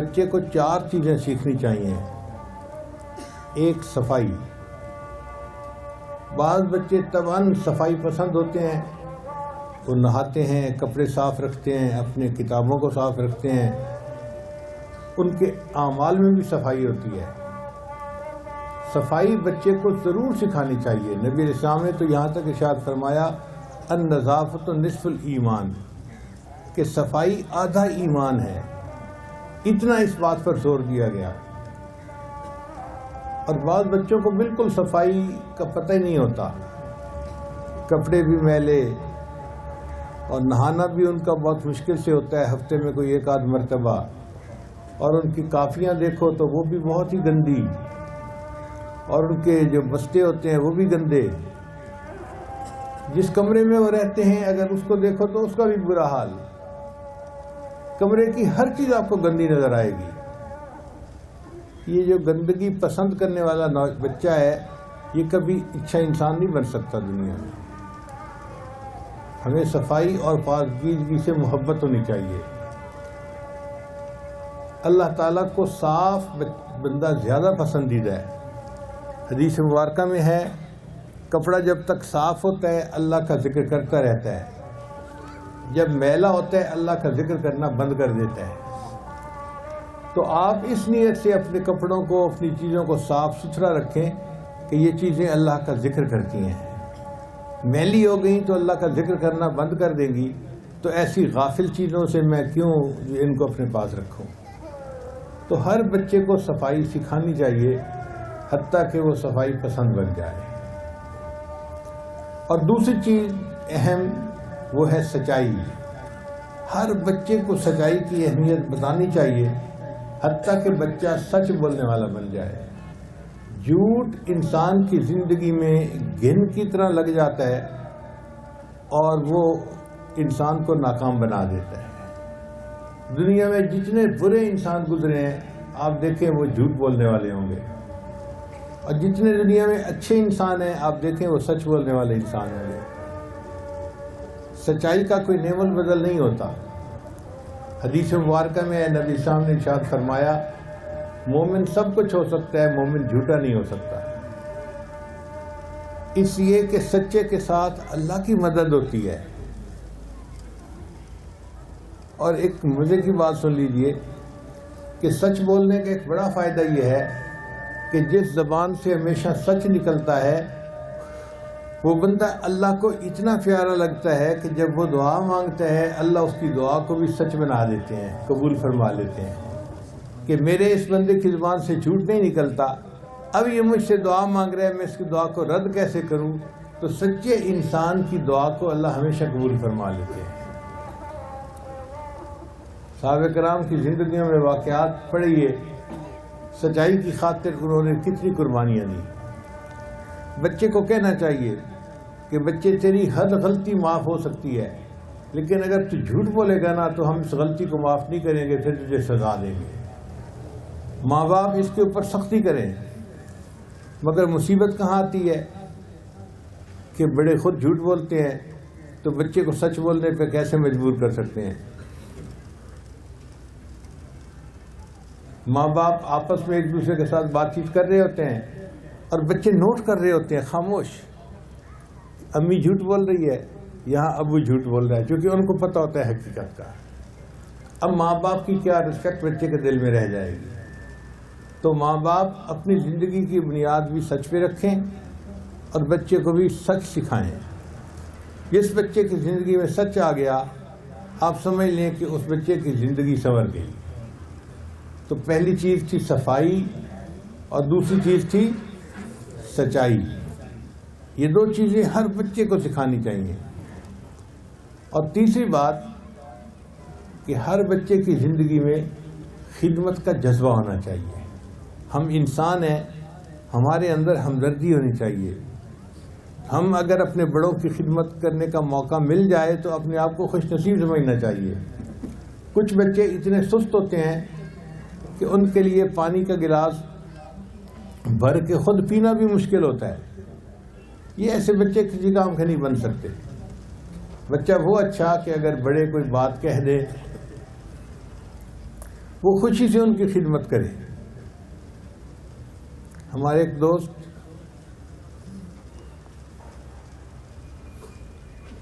بچے کو 4 چیزیں سیکھنی چاہیے۔ ایک، صفائی۔ بعض بچے طبعاً صفائی پسند ہوتے ہیں، وہ نہاتے ہیں، کپڑے صاف رکھتے ہیں، اپنے کتابوں کو صاف رکھتے ہیں، ان کے اعمال میں بھی صفائی ہوتی ہے۔ صفائی بچے کو ضرور سکھانی چاہیے۔ نبی علیہ السلام نے تو یہاں تک ارشاد فرمایا النظافۃ نصف الایمان، کہ صفائی آدھا ایمان ہے، اتنا اس بات پر زور دیا گیا۔ اور بعض بچوں کو بالکل صفائی کا پتہ ہی نہیں ہوتا، کپڑے بھی میلے، اور نہانا بھی ان کا بہت مشکل سے ہوتا ہے، ہفتے میں کوئی 1 آدھ مرتبہ، اور ان کی کافیاں دیکھو تو وہ بھی بہت ہی گندی، اور ان کے جو بستے ہوتے ہیں وہ بھی گندے۔ جس کمرے میں وہ رہتے ہیں اگر اس کو دیکھو تو اس کا بھی برا حال، کمرے کی ہر چیز آپ کو گندی نظر آئے گی۔ یہ جو گندگی پسند کرنے والا بچہ ہے، یہ کبھی اچھا انسان نہیں بن سکتا دنیا میں۔ ہمیں صفائی اور پاکیزگی سے محبت ہونی چاہیے۔ اللہ تعالیٰ کو صاف بندہ زیادہ پسندیدہ ہے۔ حدیث مبارکہ میں ہے، کپڑا جب تک صاف ہوتا ہے اللہ کا ذکر کرتا رہتا ہے، جب میلا ہوتا ہے اللہ کا ذکر کرنا بند کر دیتا ہے۔ تو آپ اس نیت سے اپنے کپڑوں کو، اپنی چیزوں کو صاف ستھرا رکھیں کہ یہ چیزیں اللہ کا ذکر کرتی ہیں۔ میلی ہو گئیں تو اللہ کا ذکر کرنا بند کر دیں گی، تو ایسی غافل چیزوں سے میں کیوں ان کو اپنے پاس رکھوں۔ تو ہر بچے کو صفائی سکھانی چاہیے، حتیٰ کہ وہ صفائی پسند بن جائے۔ اور دوسری چیز اہم، وہ ہے سچائی۔ ہر بچے کو سچائی کی اہمیت بتانی چاہیے، حتیٰ کہ بچہ سچ بولنے والا بن جائے۔ جھوٹ انسان کی زندگی میں گھن کی طرح لگ جاتا ہے اور وہ انسان کو ناکام بنا دیتا ہے۔ دنیا میں جتنے برے انسان گزرے ہیں آپ دیکھیں وہ جھوٹ بولنے والے ہوں گے، اور جتنے دنیا میں اچھے انسان ہیں آپ دیکھیں وہ سچ بولنے والے انسان ہوں گے۔ سچائی کا کوئی نعم البدل نہیں ہوتا۔ حدیث مبارکہ میں نبی صاحب نے ارشاد فرمایا، مومن سب کچھ ہو سکتا ہے، مومن جھوٹا نہیں ہو سکتا۔ اس لیے کہ سچے کے ساتھ اللہ کی مدد ہوتی ہے۔ اور ایک مزے کی بات سن لیجئے کہ سچ بولنے کا ایک بڑا فائدہ یہ ہے کہ جس زبان سے ہمیشہ سچ نکلتا ہے وہ بندہ اللہ کو اتنا پیارا لگتا ہے کہ جب وہ دعا مانگتا ہے اللہ اس کی دعا کو بھی سچ بنا دیتے ہیں، قبول فرما لیتے ہیں کہ میرے اس بندے کی زبان سے جھوٹ نہیں نکلتا، اب یہ مجھ سے دعا مانگ رہا ہے، میں اس کی دعا کو رد کیسے کروں۔ تو سچے انسان کی دعا کو اللہ ہمیشہ قبول فرما لیتے ہیں۔ صحابہ کرام کی زندگیوں میں واقعات پڑھیے، سچائی کی خاطر انہوں نے کتنی قربانیاں دی۔ بچے کو کہنا چاہیے کہ بچے تیری حد غلطی معاف ہو سکتی ہے، لیکن اگر تو جھوٹ بولے گا نا تو ہم اس غلطی کو معاف نہیں کریں گے، پھر تجھے سزا دیں گے۔ ماں باپ اس کے اوپر سختی کریں، مگر مصیبت کہاں آتی ہے کہ بڑے خود جھوٹ بولتے ہیں، تو بچے کو سچ بولنے پہ کیسے مجبور کر سکتے ہیں۔ ماں باپ آپس میں ایک دوسرے کے ساتھ بات چیت کر رہے ہوتے ہیں اور بچے نوٹ کر رہے ہوتے ہیں خاموش، امی جھوٹ بول رہی ہے، یہاں ابو جھوٹ بول رہا ہے، کیونکہ ان کو پتہ ہوتا ہے حقیقت کا۔ اب ماں باپ کی کیا رسپیکٹ بچے کے دل میں رہ جائے گی۔ تو ماں باپ اپنی زندگی کی بنیاد بھی سچ پہ رکھیں اور بچے کو بھی سچ سکھائیں۔ جس بچے کی زندگی میں سچ آ گیا آپ سمجھ لیں کہ اس بچے کی زندگی سنور گئی۔ تو پہلی چیز تھی صفائی اور دوسری چیز تھی سچائی۔ یہ 2 چیزیں ہر بچے کو سکھانی چاہیے۔ اور تیسری بات کہ ہر بچے کی زندگی میں خدمت کا جذبہ ہونا چاہیے۔ ہم انسان ہیں، ہمارے اندر ہمدردی ہونی چاہیے۔ ہم اگر اپنے بڑوں کی خدمت کرنے کا موقع مل جائے تو اپنے آپ کو خوش نصیب سمجھنا چاہیے۔ کچھ بچے اتنے سست ہوتے ہیں کہ ان کے لیے پانی کا گلاس بھر کے خود پینا بھی مشکل ہوتا ہے۔ یہ ایسے بچے کسی کام کے نہیں بن سکتے۔ بچہ وہ اچھا کہ اگر بڑے کوئی بات کہہ دے وہ خوشی سے ان کی خدمت کرے. ہمارے ایک دوست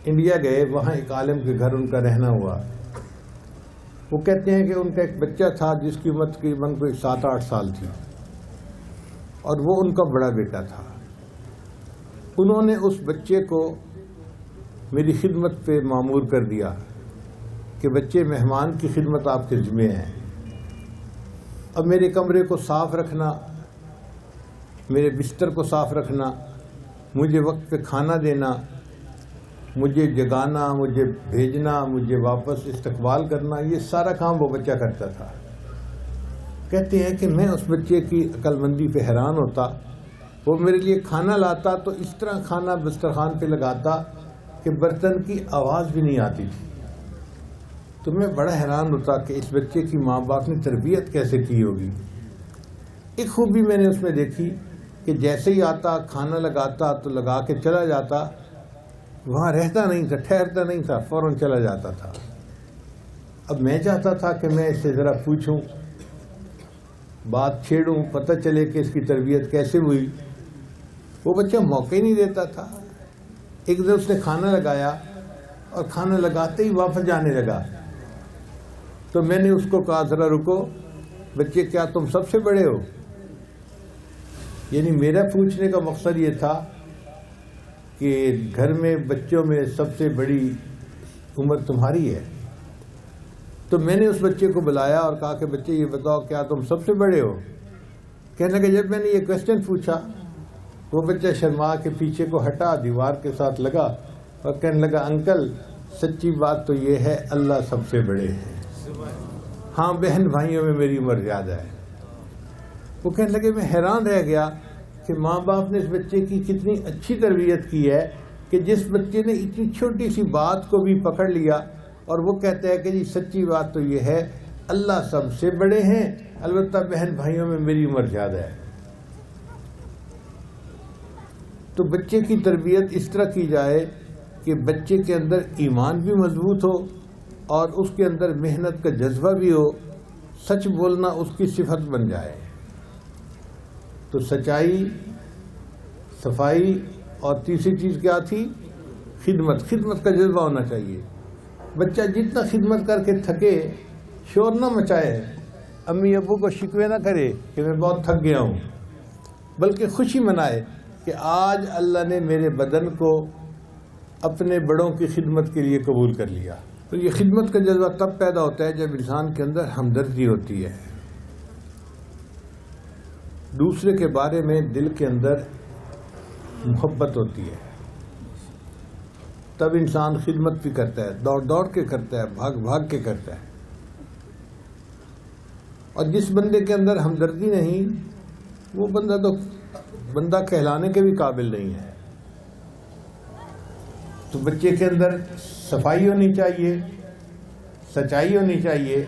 انڈیا گئے, وہاں ایک عالم کے گھر ان کا رہنا ہوا. وہ کہتے ہیں کہ ان کا ایک بچہ تھا جس کی عمر تقریباً کوئی 7-8 سال تھی, اور وہ ان کا بڑا بیٹا تھا. انہوں نے اس بچے کو میری خدمت پہ مامور کر دیا کہ بچے مہمان کی خدمت آپ کے ذمہ ہیں. اب میرے کمرے کو صاف رکھنا, میرے بستر کو صاف رکھنا, مجھے وقت پہ کھانا دینا, مجھے جگانا, مجھے بھیجنا, مجھے واپس استقبال کرنا, یہ سارا کام وہ بچہ کرتا تھا. کہتے ہیں کہ میں اس بچے کی عقل مندی پہ حیران ہوتا. وہ میرے لیے کھانا لاتا تو اس طرح کھانا دسترخوان پہ لگاتا کہ برتن کی آواز بھی نہیں آتی تھی. تو میں بڑا حیران ہوتا کہ اس بچے کی ماں باپ نے تربیت کیسے کی ہوگی. ایک خوبی میں نے اس میں دیکھی کہ جیسے ہی آتا کھانا لگاتا تو لگا کے چلا جاتا, وہاں رہتا نہیں تھا, ٹھہرتا نہیں تھا, فوراً چلا جاتا تھا. اب میں چاہتا تھا کہ میں اس سے ذرا پوچھوں, بات چھیڑوں, پتہ چلے کہ اس کی تربیت کیسے ہوئی. وہ بچہ موقع ہی نہیں دیتا تھا. ایک دن اس نے کھانا لگایا اور کھانا لگاتے ہی واپس جانے لگا. تو میں نے اس کو کہا ذرا رکو بچے, کیا تم سب سے بڑے ہو؟ یعنی میرا پوچھنے کا مقصد یہ تھا کہ گھر میں بچوں میں سب سے بڑی عمر تمہاری ہے. تو میں نے اس بچے کو بلایا اور کہا کہ بچے یہ بتاؤ کیا تم سب سے بڑے ہو؟ کہنے لگا جب میں نے یہ کویسچن پوچھا وہ بچہ شرما کے پیچھے کو ہٹا, دیوار کے ساتھ لگا اور کہنے لگا انکل سچی بات تو یہ ہے اللہ سب سے بڑے ہیں, ہاں بہن بھائیوں میں میری عمر زیادہ ہے. وہ کہنے لگے میں حیران رہ گیا کہ ماں باپ نے اس بچے کی کتنی اچھی تربیت کی ہے کہ جس بچے نے اتنی چھوٹی سی بات کو بھی پکڑ لیا اور وہ کہتا ہے کہ جی سچی بات تو یہ ہے اللہ سب سے بڑے ہیں, البتہ بہن بھائیوں میں میری عمر زیادہ ہے. تو بچے کی تربیت اس طرح کی جائے کہ بچے کے اندر ایمان بھی مضبوط ہو اور اس کے اندر محنت کا جذبہ بھی ہو, سچ بولنا اس کی صفت بن جائے. تو سچائی, صفائی, اور تیسری چیز کیا تھی؟ خدمت. خدمت کا جذبہ ہونا چاہیے. بچہ جتنا خدمت کر کے تھکے شور نہ مچائے, امی ابو کو شکوے نہ کرے کہ میں بہت تھک گیا ہوں, بلکہ خوشی منائے کہ آج اللہ نے میرے بدن کو اپنے بڑوں کی خدمت کے لیے قبول کر لیا. تو یہ خدمت کا جذبہ تب پیدا ہوتا ہے جب انسان کے اندر ہمدردی ہوتی ہے, دوسرے کے بارے میں دل کے اندر محبت ہوتی ہے. تب انسان خدمت بھی کرتا ہے, دوڑ دوڑ کے کرتا ہے, بھاگ بھاگ کے کرتا ہے. اور جس بندے کے اندر ہمدردی نہیں وہ بندہ تو بندہ کہلانے کے بھی قابل نہیں ہے. تو بچے کے اندر صفائی ہونی چاہیے, سچائی ہونی چاہیے,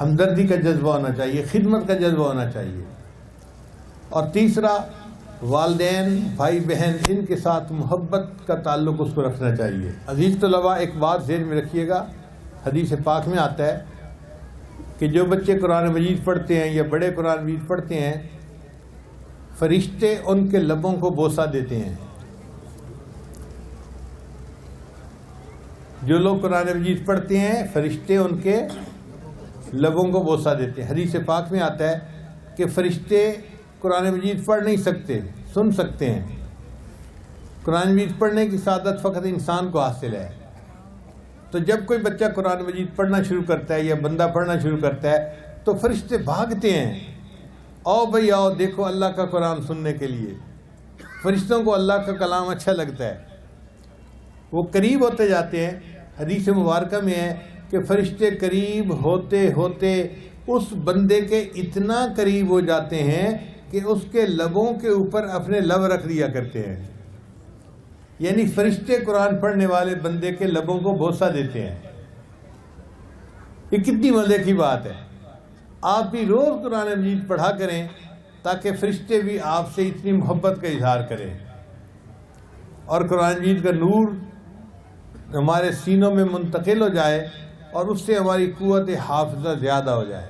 ہمدردی کا جذبہ ہونا چاہیے, خدمت کا جذبہ ہونا چاہیے. اور تیسرا والدین, بھائی بہن, ان کے ساتھ محبت کا تعلق اس کو رکھنا چاہیے. عزیز طلباء ایک بات ذہن میں رکھیے گا, حدیث پاک میں آتا ہے کہ جو بچے قرآن مجید پڑھتے ہیں یا بڑے قرآن مجید پڑھتے ہیں فرشتے ان کے لبوں کو بوسہ دیتے ہیں. جو لوگ قرآن مجید پڑھتے ہیں فرشتے ان کے لبوں کو بوسہ دیتے ہیں. حدیث پاک میں آتا ہے کہ فرشتے قرآن مجید پڑھ نہیں سکتے, سن سکتے ہیں. قرآن مجید پڑھنے کی سعادت فقط انسان کو حاصل ہے. تو جب کوئی بچہ قرآن مجید پڑھنا شروع کرتا ہے یا بندہ پڑھنا شروع کرتا ہے تو فرشتے بھاگتے ہیں, آؤ بھائی آؤ, دیکھو اللہ کا قرآن سننے کے لیے. فرشتوں کو اللہ کا کلام اچھا لگتا ہے, وہ قریب ہوتے جاتے ہیں. حدیث مبارکہ میں ہے کہ فرشتے قریب ہوتے ہوتے اس بندے کے اتنا قریب ہو جاتے ہیں کہ اس کے لبوں کے اوپر اپنے لب رکھ دیا کرتے ہیں. یعنی فرشتے قرآن پڑھنے والے بندے کے لبوں کو بوسہ دیتے ہیں. یہ کتنی مزے کی بات ہے. آپ بھی روز قرآن مجید پڑھا کریں تاکہ فرشتے بھی آپ سے اتنی محبت کا اظہار کریں اور قرآن مجید کا نور ہمارے سینوں میں منتقل ہو جائے اور اس سے ہماری قوت حافظہ زیادہ ہو جائے.